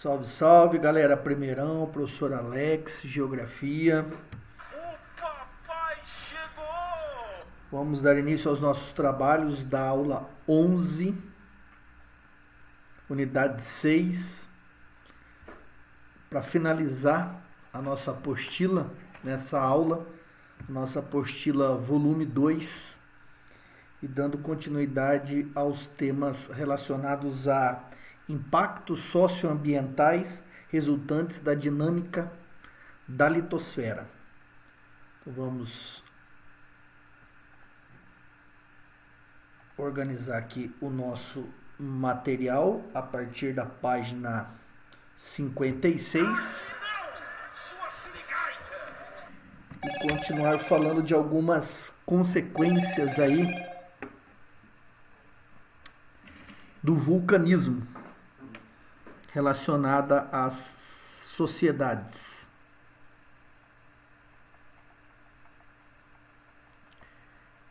Salve, salve, galera. Primeirão, professor Alex, Geografia. O papai chegou! Vamos dar início aos nossos trabalhos da aula 11, unidade 6, para finalizar a nossa apostila nessa aula, a nossa apostila volume 2, e dando continuidade aos temas relacionados a impactos socioambientais resultantes da dinâmica da litosfera. Então vamos organizar aqui o nosso material a partir da página 56 Sua sirigaita! e continuar falando de algumas consequências aí do vulcanismo relacionada às sociedades.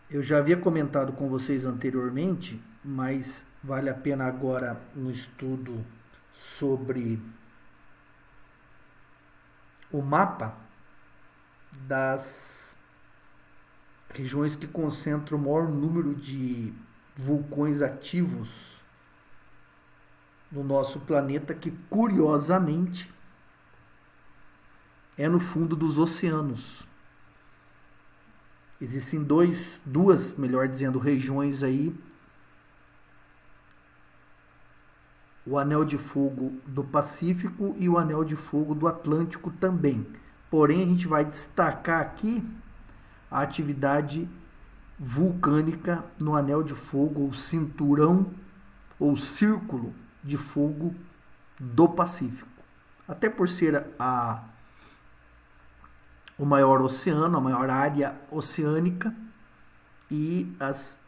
Eu já havia comentado com vocês anteriormente, mas vale a pena agora no estudo sobre o mapa das regiões que concentram o maior número de vulcões ativos no nosso planeta, que curiosamente é no fundo dos oceanos. Existem duas, melhor dizendo, regiões aí. O Anel de Fogo do Pacífico e o Anel de Fogo do Atlântico também. Porém, a gente vai destacar aqui a atividade vulcânica no Anel de Fogo, ou cinturão, ou círculo de fogo do Pacífico. Até por ser o maior oceano, a maior área oceânica, e as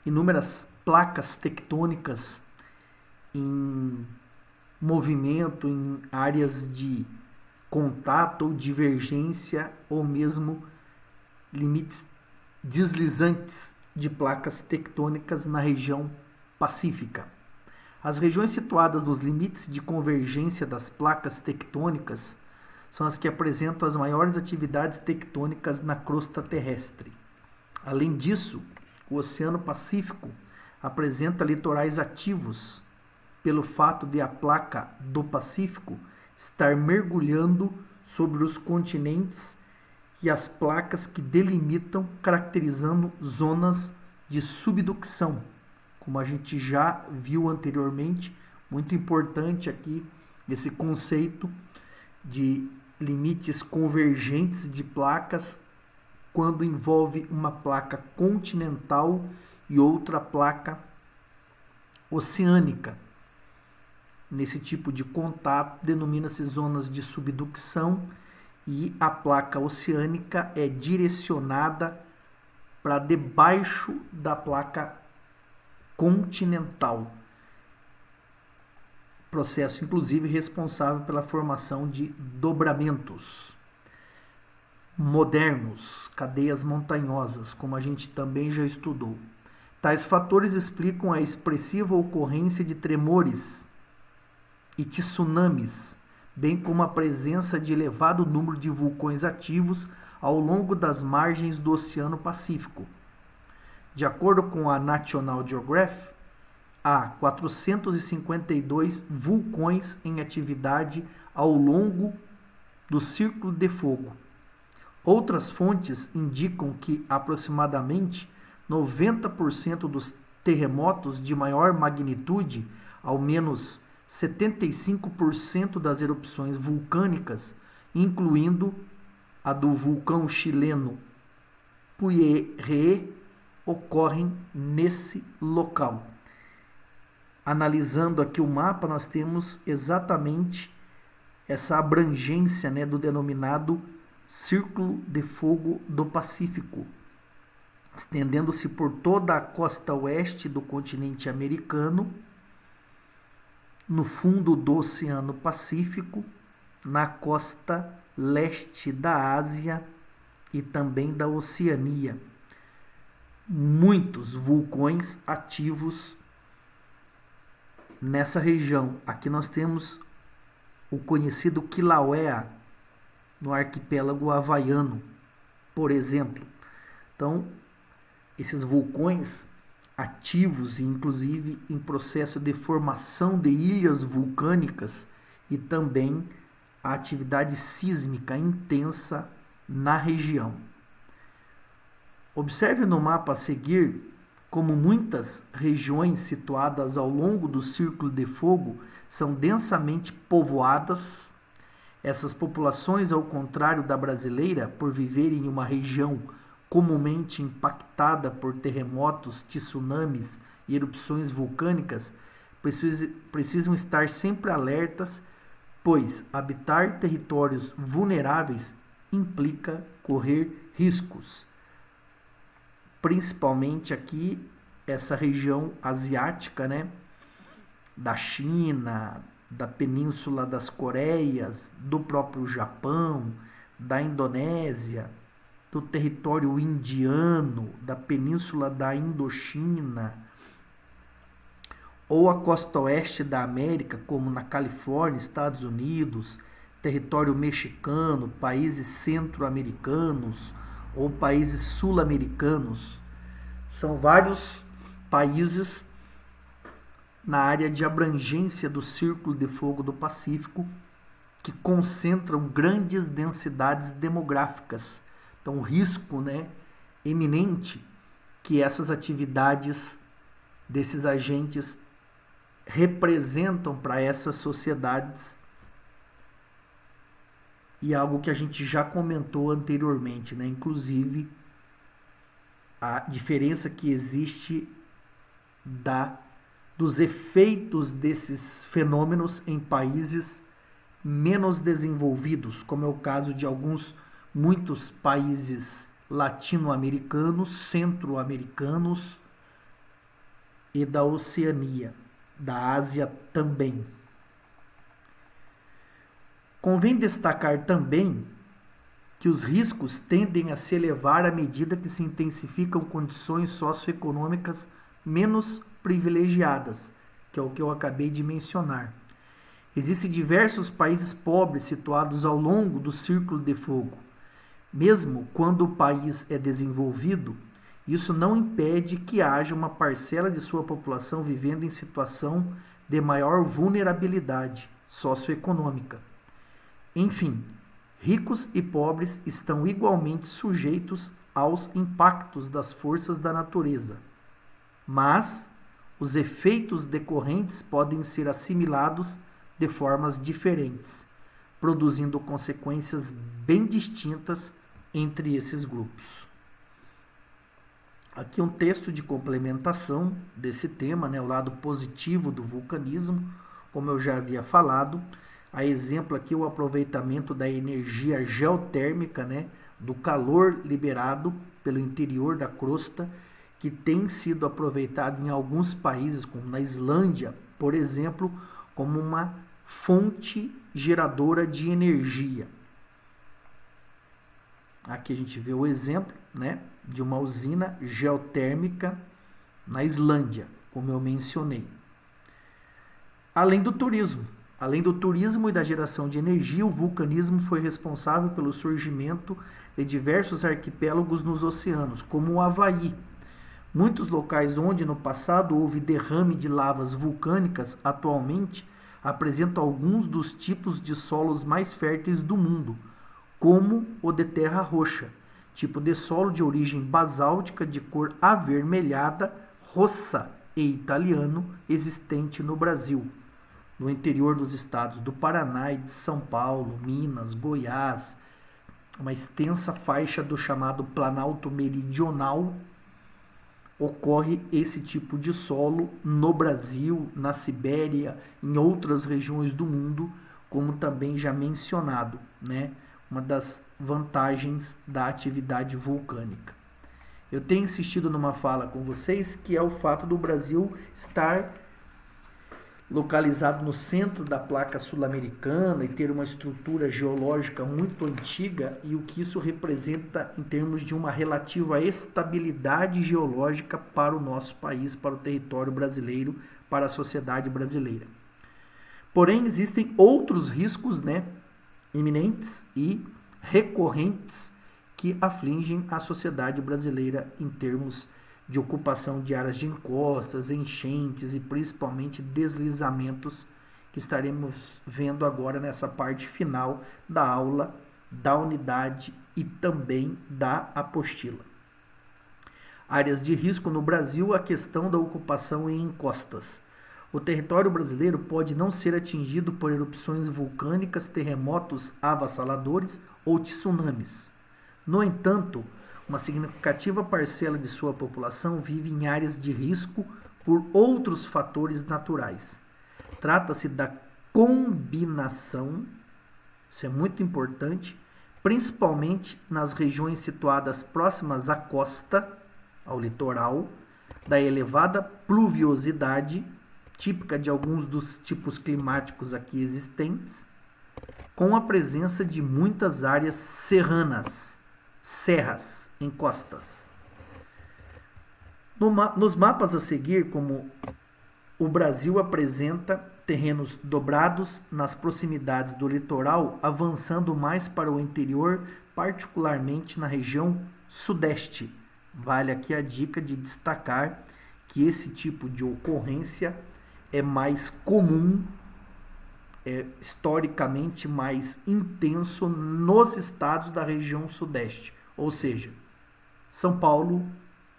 inúmeras placas tectônicas em movimento, em áreas de contato ou divergência, ou mesmo limites deslizantes de placas tectônicas na região pacífica. As regiões situadas nos limites de convergência das placas tectônicas são as que apresentam as maiores atividades tectônicas na crosta terrestre. Além disso, o Oceano Pacífico apresenta litorais ativos pelo fato de a placa do Pacífico estar mergulhando sobre os continentes e as placas que delimitam, caracterizando zonas de subducção, como a gente já viu anteriormente. Muito importante aqui esse conceito de limites convergentes de placas quando envolve uma placa continental e outra placa oceânica. Nesse tipo de contato denomina-se zonas de subducção, e a placa oceânica é direcionada para debaixo da placa continental. Processo, inclusive, responsável pela formação de dobramentos modernos, cadeias montanhosas, como a gente também já estudou. Tais fatores explicam a expressiva ocorrência de tremores e tsunamis, bem como a presença de elevado número de vulcões ativos ao longo das margens do Oceano Pacífico. De acordo com a National Geographic, há 452 vulcões em atividade ao longo do Círculo de Fogo. Outras fontes indicam que aproximadamente 90% dos terremotos de maior magnitude, ao menos 75% das erupções vulcânicas, incluindo a do vulcão chileno Puyehre, ocorrem nesse local. Analisando aqui o mapa, nós temos exatamente essa abrangência, do denominado Círculo de Fogo do Pacífico, estendendo-se por toda a costa oeste do continente americano, no fundo do Oceano Pacífico, na costa leste da Ásia e também da Oceania. Muitos vulcões ativos nessa região. Aqui nós temos o conhecido Kilauea, no arquipélago havaiano, por exemplo. Então, esses vulcões ativos e inclusive em processo de formação de ilhas vulcânicas e também a atividade sísmica intensa na região. Observe no mapa a seguir como muitas regiões situadas ao longo do Círculo de Fogo são densamente povoadas. Essas populações, ao contrário da brasileira, por viverem em uma região comumente impactada por terremotos, tsunamis e erupções vulcânicas, precisam estar sempre alertas, pois habitar territórios vulneráveis implica correr riscos. Principalmente aqui, essa região asiática, né? Da China, da Península das Coreias, do próprio Japão, da Indonésia, do território indiano, da Península da Indochina, ou a costa oeste da América, como na Califórnia, Estados Unidos, território mexicano, países centro-americanos ou países sul-americanos. São vários países na área de abrangência do Círculo de Fogo do Pacífico que concentram grandes densidades demográficas. Então, o risco, eminente que essas atividades desses agentes representam para essas sociedades, e algo que a gente já comentou anteriormente, inclusive a diferença que existe dos efeitos desses fenômenos em países menos desenvolvidos, como é o caso de muitos países latino-americanos, centro-americanos e da Oceania, da Ásia também. Convém destacar também que os riscos tendem a se elevar à medida que se intensificam condições socioeconômicas menos privilegiadas, que é o que eu acabei de mencionar. Existem diversos países pobres situados ao longo do Círculo de Fogo. Mesmo quando o país é desenvolvido, isso não impede que haja uma parcela de sua população vivendo em situação de maior vulnerabilidade socioeconômica. Enfim, ricos e pobres estão igualmente sujeitos aos impactos das forças da natureza, mas os efeitos decorrentes podem ser assimilados de formas diferentes, produzindo consequências bem distintas entre esses grupos. Aqui um texto de complementação desse tema, o lado positivo do vulcanismo, como eu já havia falado. A exemplo aqui o aproveitamento da energia geotérmica, do calor liberado pelo interior da crosta, que tem sido aproveitado em alguns países, como na Islândia, por exemplo, como uma fonte geradora de energia. Aqui a gente vê o exemplo, de uma usina geotérmica na Islândia, como eu mencionei. Além do turismo e da geração de energia, o vulcanismo foi responsável pelo surgimento de diversos arquipélagos nos oceanos, como o Havaí. Muitos locais onde no passado houve derrame de lavas vulcânicas atualmente apresentam alguns dos tipos de solos mais férteis do mundo, como o de terra roxa, tipo de solo de origem basáltica de cor avermelhada, rossa e italiano, existente no Brasil, no interior dos estados do Paraná e de São Paulo, Minas, Goiás, uma extensa faixa do chamado Planalto Meridional. Ocorre esse tipo de solo no Brasil, na Sibéria, em outras regiões do mundo, como também já mencionado, uma das vantagens da atividade vulcânica. Eu tenho insistido numa fala com vocês que é o fato do Brasil estar localizado no centro da placa sul-americana e ter uma estrutura geológica muito antiga, e o que isso representa em termos de uma relativa estabilidade geológica para o nosso país, para o território brasileiro, para a sociedade brasileira. Porém, existem outros riscos, né, iminentes e recorrentes que afligem a sociedade brasileira em termos de ocupação de áreas de encostas, enchentes e principalmente deslizamentos, que estaremos vendo agora nessa parte final da aula, da unidade e também da apostila. Áreas de risco no Brasil, a questão da ocupação em encostas. O território brasileiro pode não ser atingido por erupções vulcânicas, terremotos avassaladores ou tsunamis. No entanto, uma significativa parcela de sua população vive em áreas de risco por outros fatores naturais. Trata-se da combinação, isso é muito importante, principalmente nas regiões situadas próximas à costa, ao litoral, da elevada pluviosidade, típica de alguns dos tipos climáticos aqui existentes, com a presença de muitas áreas serranas, serras, encostas. Nos mapas a seguir, como o Brasil apresenta terrenos dobrados nas proximidades do litoral, avançando mais para o interior, particularmente na região sudeste. Vale aqui a dica de destacar que esse tipo de ocorrência é mais comum, é historicamente mais intenso nos estados da região sudeste, ou seja, São Paulo,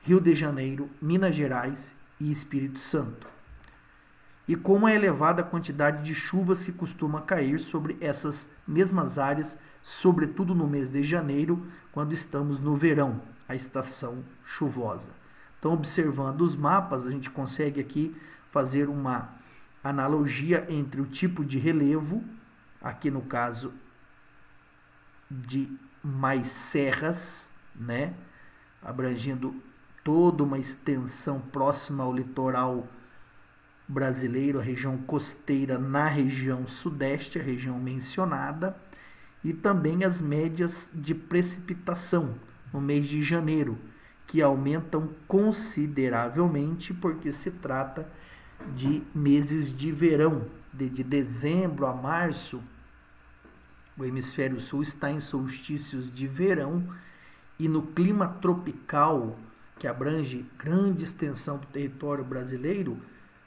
Rio de Janeiro, Minas Gerais e Espírito Santo. E com uma elevada quantidade de chuvas que costuma cair sobre essas mesmas áreas, sobretudo no mês de janeiro, quando estamos no verão, a estação chuvosa. Então, observando os mapas, a gente consegue aqui fazer uma analogia entre o tipo de relevo, aqui no caso de mais serras, né, abrangendo toda uma extensão próxima ao litoral brasileiro, a região costeira na região sudeste, a região mencionada, e também as médias de precipitação no mês de janeiro, que aumentam consideravelmente porque se trata de meses de verão, de dezembro a março. O hemisfério sul está em solstícios de verão e no clima tropical, que abrange grande extensão do território brasileiro,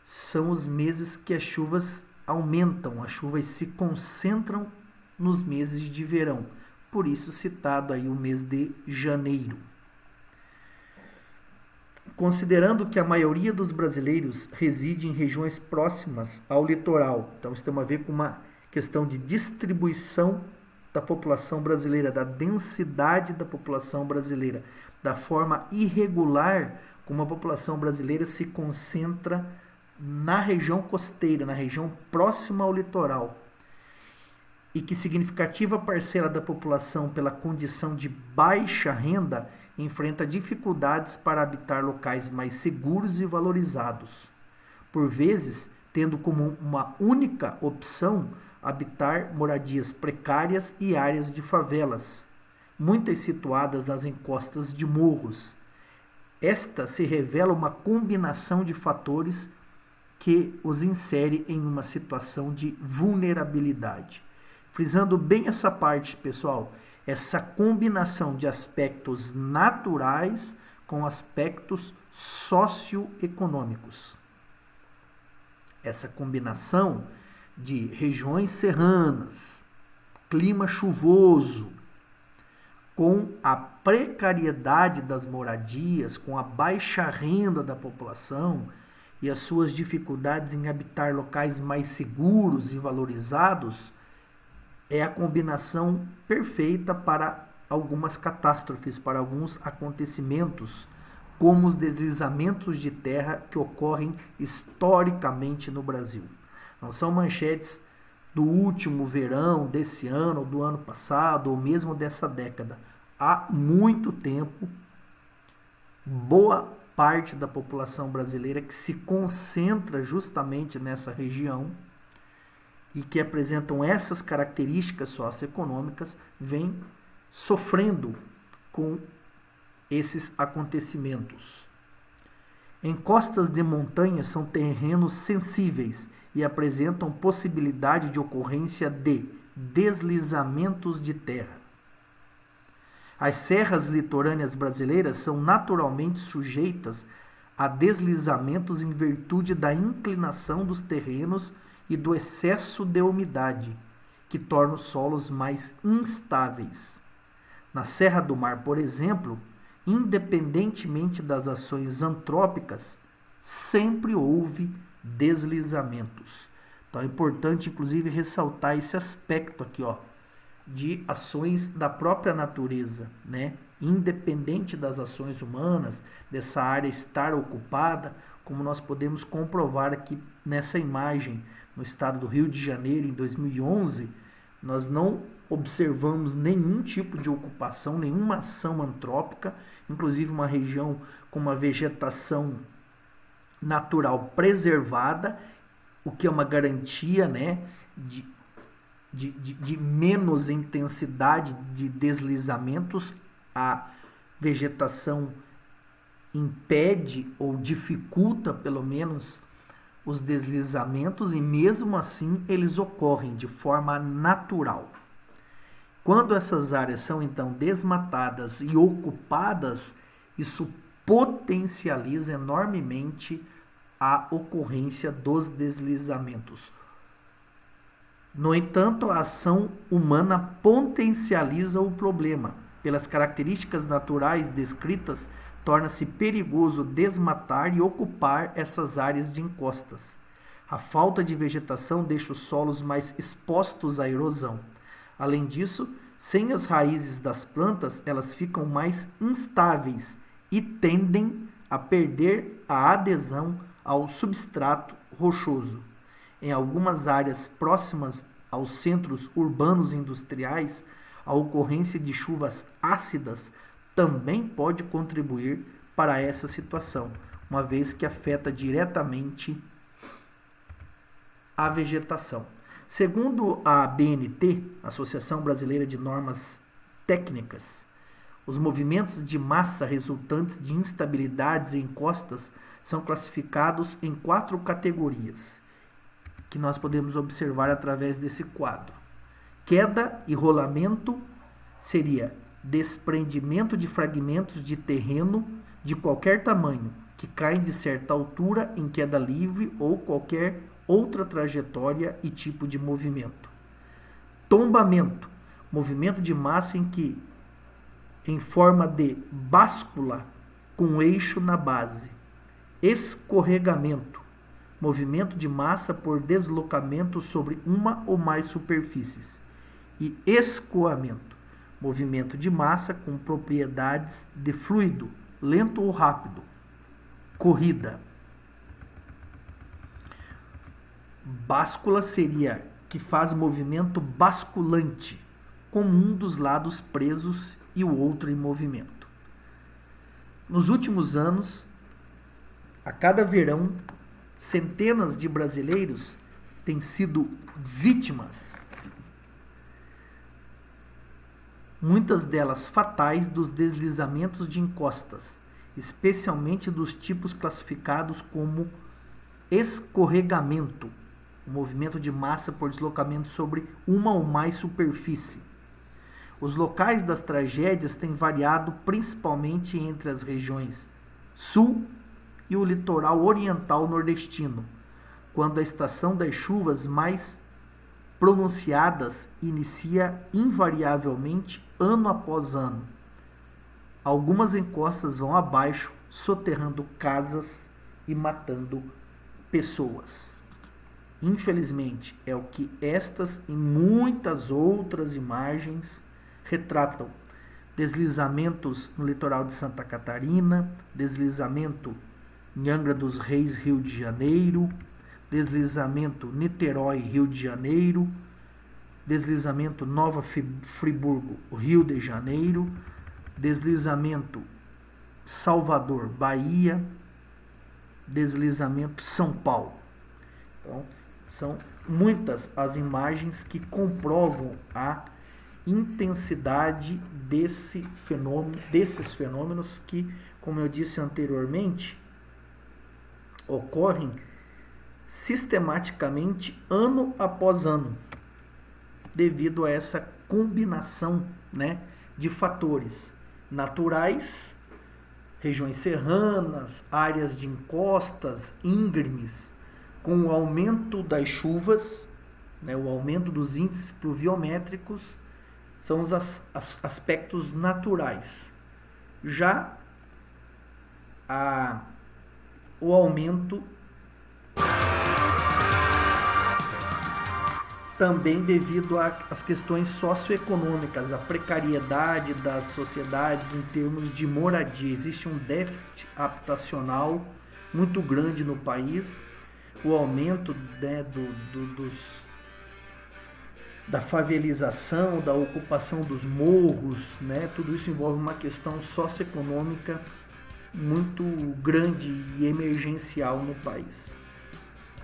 são os meses que as chuvas aumentam, as chuvas se concentram nos meses de verão. Por isso citado aí o mês de janeiro. Considerando que a maioria dos brasileiros reside em regiões próximas ao litoral, então isso tem a ver com uma questão de distribuição da população brasileira, da densidade da população brasileira, da forma irregular como a população brasileira se concentra na região costeira, na região próxima ao litoral, e que significativa parcela da população, pela condição de baixa renda, enfrenta dificuldades para habitar locais mais seguros e valorizados, por vezes tendo como uma única opção habitar moradias precárias e áreas de favelas, muitas situadas nas encostas de morros. Esta se revela uma combinação de fatores que os insere em uma situação de vulnerabilidade. Frisando bem essa parte, pessoal, essa combinação de aspectos naturais com aspectos socioeconômicos. Essa combinação de regiões serranas, clima chuvoso, com a precariedade das moradias, com a baixa renda da população e as suas dificuldades em habitar locais mais seguros e valorizados, é a combinação perfeita para algumas catástrofes, para alguns acontecimentos, como os deslizamentos de terra que ocorrem historicamente no Brasil. Não são manchetes do último verão, desse ano, do ano passado, ou mesmo dessa década. Há muito tempo, boa parte da população brasileira que se concentra justamente nessa região e que apresentam essas características socioeconômicas, vem sofrendo com esses acontecimentos. Encostas de montanhas são terrenos sensíveis e apresentam possibilidade de ocorrência de deslizamentos de terra. As serras litorâneas brasileiras são naturalmente sujeitas a deslizamentos em virtude da inclinação dos terrenos e do excesso de umidade, que torna os solos mais instáveis. Na Serra do Mar, por exemplo, independentemente das ações antrópicas, sempre houve deslizamentos. Então é importante, inclusive, ressaltar esse aspecto aqui, ó, de ações da própria natureza, né? Independente das ações humanas, dessa área estar ocupada, como nós podemos comprovar aqui nessa imagem, no estado do Rio de Janeiro, em 2011, nós não observamos nenhum tipo de ocupação, nenhuma ação antrópica, inclusive uma região com uma vegetação natural preservada, o que é uma garantia, né, de menos intensidade de deslizamentos. A vegetação impede ou dificulta, pelo menos, os deslizamentos e mesmo assim eles ocorrem de forma natural. Quando essas áreas são então desmatadas e ocupadas, isso potencializa enormemente a ocorrência dos deslizamentos. No entanto, a ação humana potencializa o problema. Pelas características naturais descritas, torna-se perigoso desmatar e ocupar essas áreas de encostas. A falta de vegetação deixa os solos mais expostos à erosão. Além disso, sem as raízes das plantas, elas ficam mais instáveis e tendem a perder a adesão ao substrato rochoso. Em algumas áreas próximas aos centros urbanos industriais, a ocorrência de chuvas ácidas também pode contribuir para essa situação, uma vez que afeta diretamente a vegetação. Segundo a ABNT, Associação Brasileira de Normas Técnicas, os movimentos de massa resultantes de instabilidades em encostas são classificados em 4 categorias, que nós podemos observar através desse quadro. Queda e rolamento seria desprendimento de fragmentos de terreno de qualquer tamanho, que caem de certa altura em queda livre ou qualquer outra trajetória e tipo de movimento. Tombamento, movimento de massa em forma de báscula com eixo na base. Escorregamento, movimento de massa por deslocamento sobre uma ou mais superfícies. E escoamento, movimento de massa com propriedades de fluido, lento ou rápido. Corrida. Báscula seria que faz movimento basculante, com um dos lados presos e o outro em movimento. Nos últimos anos, a cada verão, centenas de brasileiros têm sido vítimas, muitas delas fatais, dos deslizamentos de encostas, especialmente dos tipos classificados como escorregamento, o movimento de massa por deslocamento sobre uma ou mais superfície. Os locais das tragédias têm variado principalmente entre as regiões sul e o litoral oriental nordestino, quando a estação das chuvas mais pronunciadas inicia invariavelmente ano após ano. Algumas encostas vão abaixo, soterrando casas e matando pessoas. Infelizmente, é o que estas e muitas outras imagens retratam. Deslizamentos no litoral de Santa Catarina, deslizamento em Angra dos Reis, Rio de Janeiro, deslizamento Niterói, Rio de Janeiro, deslizamento Nova Friburgo, Rio de Janeiro, deslizamento Salvador, Bahia, deslizamento São Paulo. Então, são muitas as imagens que comprovam a intensidade desses fenômenos que, como eu disse anteriormente, ocorrem sistematicamente ano após ano, devido a essa combinação, né, de fatores naturais, regiões serranas, áreas de encostas, íngremes, com o aumento das chuvas, né, o aumento dos índices pluviométricos, são os aspectos naturais. Já o aumento também devido às questões socioeconômicas, a precariedade das sociedades em termos de moradia. Existe um déficit habitacional muito grande no país, o aumento, né, da favelização, da ocupação dos morros, né, tudo isso envolve uma questão socioeconômica muito grande e emergencial no país.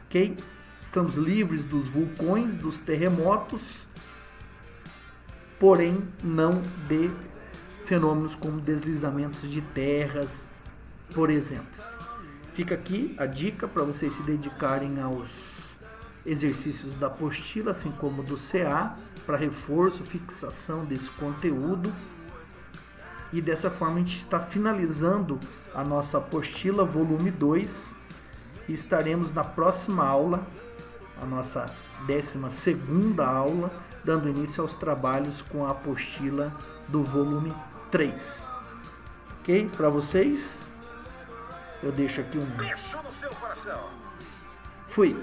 Ok? Estamos livres dos vulcões, dos terremotos, porém não de fenômenos como deslizamentos de terras, por exemplo. Fica aqui a dica para vocês se dedicarem aos exercícios da apostila, assim como do CA, para reforço, fixação desse conteúdo. E dessa forma a gente está finalizando a nossa apostila, volume 2, e estaremos na próxima aula, a nossa 12ª aula, dando início aos trabalhos com a apostila do volume 3. Ok? Para vocês, eu deixo aqui um... Beijo no seu coração. Fui!